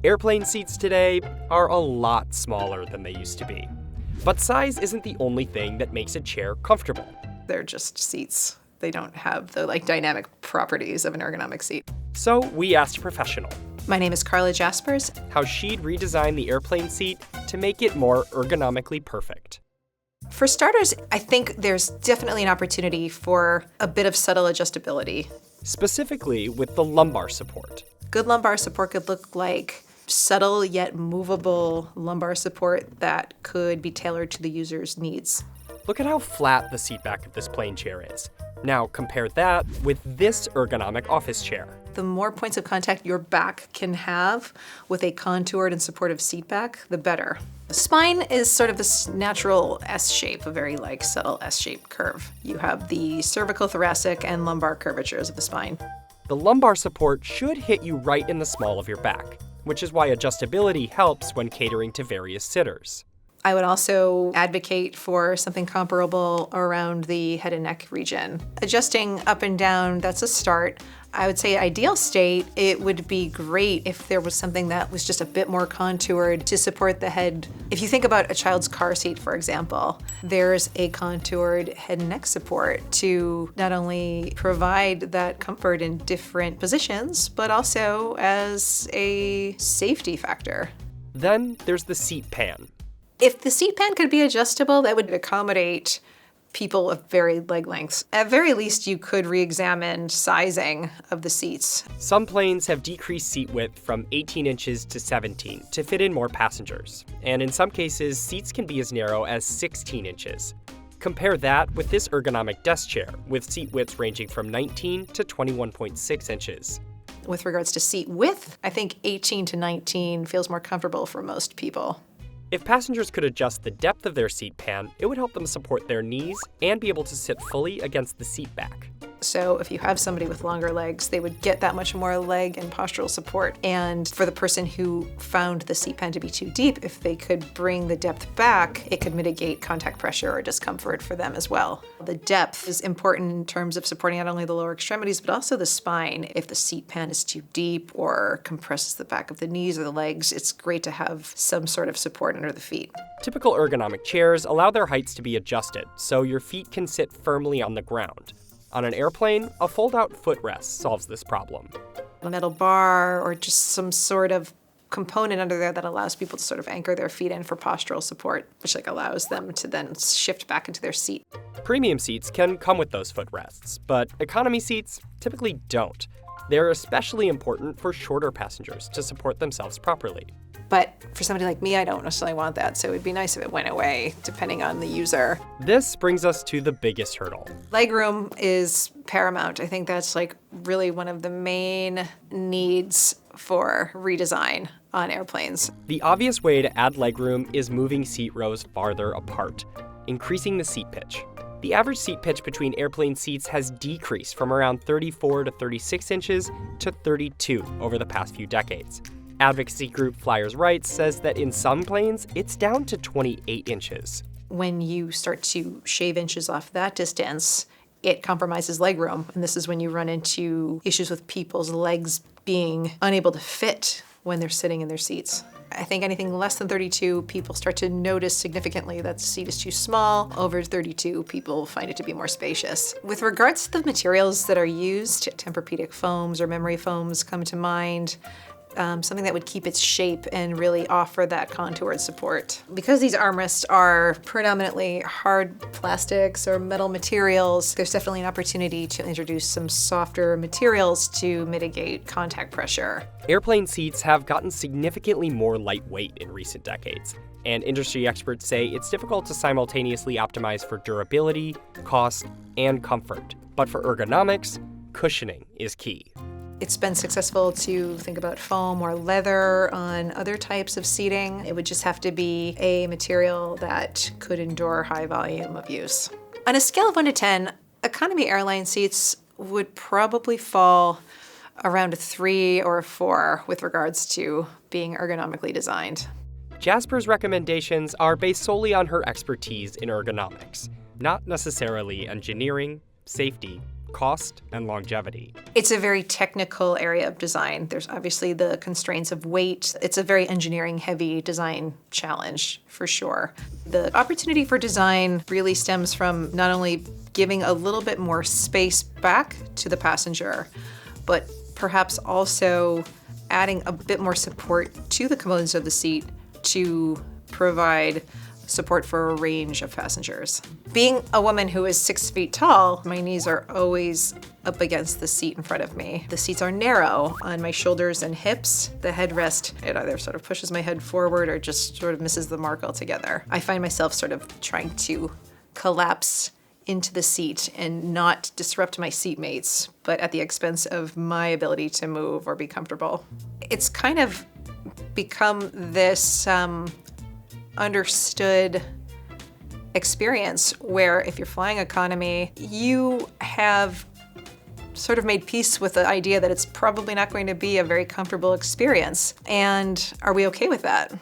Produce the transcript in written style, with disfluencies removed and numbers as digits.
Airplane seats today are a lot smaller than they used to be. But size isn't the only thing that makes a chair comfortable. They're just seats. They don't have the dynamic properties of an ergonomic seat. So we asked a professional My name is Carla Jaspers. how she'd redesign the airplane seat to make it more ergonomically perfect. For starters, I think there's definitely an opportunity for a bit of subtle adjustability. Specifically with the lumbar support. Good lumbar support could look like subtle yet movable lumbar support that could be tailored to the user's needs. Look at how flat the seat back of this plane chair is. Now compare that with this ergonomic office chair. The more points of contact your back can have with a contoured and supportive seat back, the better. The spine is sort of this natural S shape, a very subtle S-shaped curve. You have the cervical, thoracic, and lumbar curvatures of the spine. The lumbar support should hit you right in the small of your back, which is why adjustability helps when catering to various sitters. I would also advocate for something comparable around the head and neck region. Adjusting up and down, that's a start. I would say ideal state, it would be great if there was something that was just a bit more contoured to support the head. If you think about a child's car seat, for example, there's a contoured head and neck support to not only provide that comfort in different positions, but also as a safety factor. Then there's the seat pan. If the seat pan could be adjustable, that would accommodate people of varied leg lengths. At very least, you could re-examine sizing of the seats. Some planes have decreased seat width from 18 inches to 17 to fit in more passengers. And in some cases, seats can be as narrow as 16 inches. Compare that with this ergonomic desk chair, with seat widths ranging from 19 to 21.6 inches. With regards to seat width, I think 18 to 19 feels more comfortable for most people. If passengers could adjust the depth of their seat pan, it would help them support their knees and be able to sit fully against the seat back. So if you have somebody with longer legs, they would get that much more leg and postural support. And for the person who found the seat pan to be too deep, if they could bring the depth back, it could mitigate contact pressure or discomfort for them as well. The depth is important in terms of supporting not only the lower extremities, but also the spine. If the seat pan is too deep or compresses the back of the knees or the legs, it's great to have some sort of support under the feet. Typical ergonomic chairs allow their heights to be adjusted, so your feet can sit firmly on the ground. On an airplane, a fold-out footrest solves this problem. A metal bar or just some sort of component under there that allows people to sort of anchor their feet in for postural support, which allows them to then shift back into their seat. Premium seats can come with those footrests, but economy seats typically don't. They're especially important for shorter passengers to support themselves properly. But for somebody like me, I don't necessarily want that, so it would be nice if it went away, depending on the user. This brings us to the biggest hurdle. Legroom is paramount. I think that's really one of the main needs for redesign on airplanes. The obvious way to add legroom is moving seat rows farther apart, increasing the seat pitch. The average seat pitch between airplane seats has decreased from around 34 to 36 inches to 32 over the past few decades. Advocacy group Fliers Rights says that in some planes, it's down to 28 inches. When you start to shave inches off that distance, it compromises legroom. And this is when you run into issues with people's legs being unable to fit when they're sitting in their seats. I think anything less than 32, people start to notice significantly that the seat is too small. Over 32, people find it to be more spacious. With regards to the materials that are used, Tempur-Pedic foams or memory foams come to mind. Something that would keep its shape and really offer that contoured support. Because these armrests are predominantly hard plastics or metal materials, there's definitely an opportunity to introduce some softer materials to mitigate contact pressure. Airplane seats have gotten significantly more lightweight in recent decades, and industry experts say it's difficult to simultaneously optimize for durability, cost, and comfort. But for ergonomics, cushioning is key. It's been successful to think about foam or leather on other types of seating. It would just have to be a material that could endure high volume of use. On a scale of 1 to 10, economy airline seats would probably fall around a 3 or a 4 with regards to being ergonomically designed. Jasper's recommendations are based solely on her expertise in ergonomics, not necessarily engineering, safety, cost and longevity. It's a very technical area of design. There's obviously the constraints of weight. It's a very engineering-heavy design challenge, for sure. The opportunity for design really stems from not only giving a little bit more space back to the passenger, but perhaps also adding a bit more support to the components of the seat to provide support for a range of passengers. Being a woman who is 6 feet tall, my knees are always up against the seat in front of me. The seats are narrow on my shoulders and hips. The headrest, it either sort of pushes my head forward or just sort of misses the mark altogether. I find myself sort of trying to collapse into the seat and not disrupt my seatmates, but at the expense of my ability to move or be comfortable. It's kind of become this understood experience where if you're flying economy, you have sort of made peace with the idea that it's probably not going to be a very comfortable experience. And are we okay with that?